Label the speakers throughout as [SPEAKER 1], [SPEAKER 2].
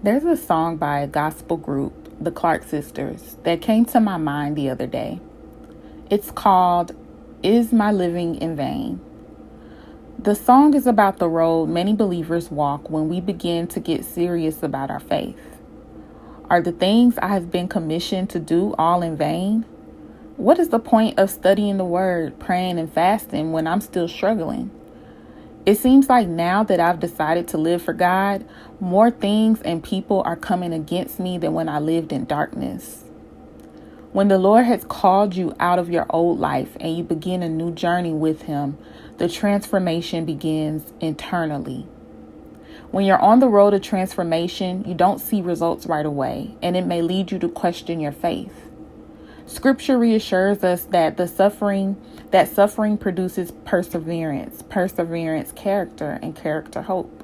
[SPEAKER 1] There's a song by a gospel group, the Clark Sisters, that came to my mind the other day. It's called Is My Living in Vain? The song is about the road many believers walk when we begin to get serious about our faith. Are the things I have been commissioned to do all in vain? What is the point of studying the word, praying, and fasting when I'm still struggling? It seems like now that I've decided to live for God, more things and people are coming against me than when I lived in darkness. When the Lord has called you out of your old life and you begin a new journey with Him, the transformation begins internally. When you're on the road to transformation, you don't see results right away, and it may lead you to question your faith. Scripture reassures us that suffering produces perseverance, character, and character hope.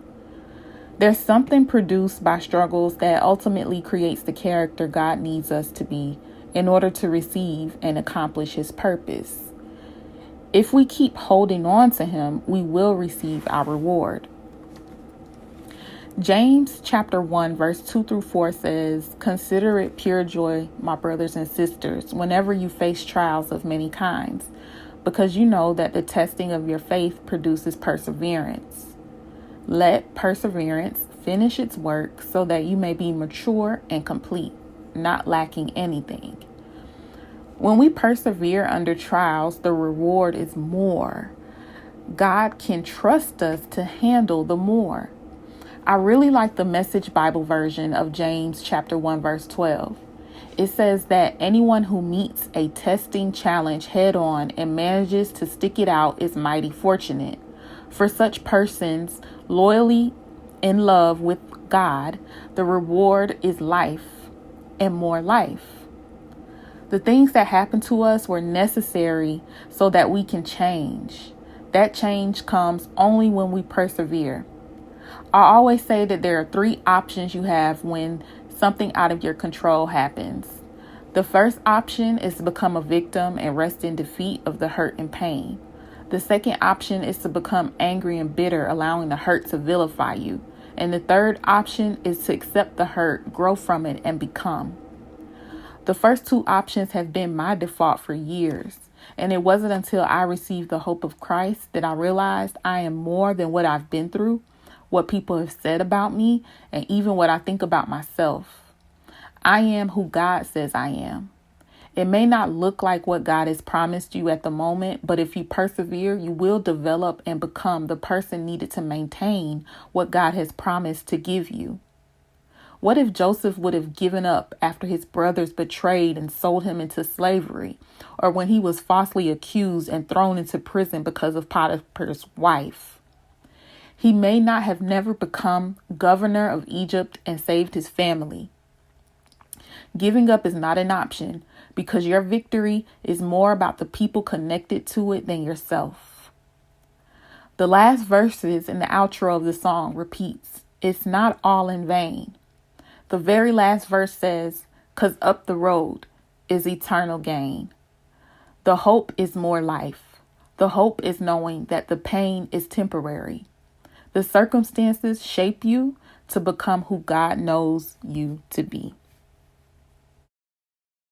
[SPEAKER 1] There's something produced by struggles that ultimately creates the character God needs us to be in order to receive and accomplish His purpose. If we keep holding on to Him, we will receive our reward. James chapter 1 verse 2 through 4 says, "Consider it pure joy, my brothers and sisters, whenever you face trials of many kinds, because you know that the testing of your faith produces perseverance. Let perseverance finish its work so that you may be mature and complete, not lacking anything." When we persevere under trials, the reward is more. God can trust us to handle the more. I really like the Message Bible version of James chapter 1 verse 12. It says that anyone who meets a testing challenge head on and manages to stick it out is mighty fortunate. For such persons loyally in love with God, the reward is life and more life. The things that happen to us were necessary so that we can change. That change comes only when we persevere. I always say that there are 3 options you have when something out of your control happens. The first option is to become a victim and rest in defeat of the hurt and pain. The second option is to become angry and bitter, allowing the hurt to vilify you. And the third option is to accept the hurt, grow from it, and become. The first 2 options have been my default for years. And it wasn't until I received the hope of Christ that I realized I am more than what I've been through, what people have said about me, and even what I think about myself. I am who God says I am. It may not look like what God has promised you at the moment, but if you persevere, you will develop and become the person needed to maintain what God has promised to give you. What if Joseph would have given up after his brothers betrayed and sold him into slavery, or when he was falsely accused and thrown into prison because of Potiphar's wife? He may not have never become governor of Egypt and saved his family. Giving up is not an option because your victory is more about the people connected to it than yourself. The last verses in the outro of the song repeats, "It's not all in vain." The very last verse says, "'Cause up the road is eternal gain." The hope is more life. The hope is knowing that the pain is temporary. The circumstances shape you to become who God knows you to be.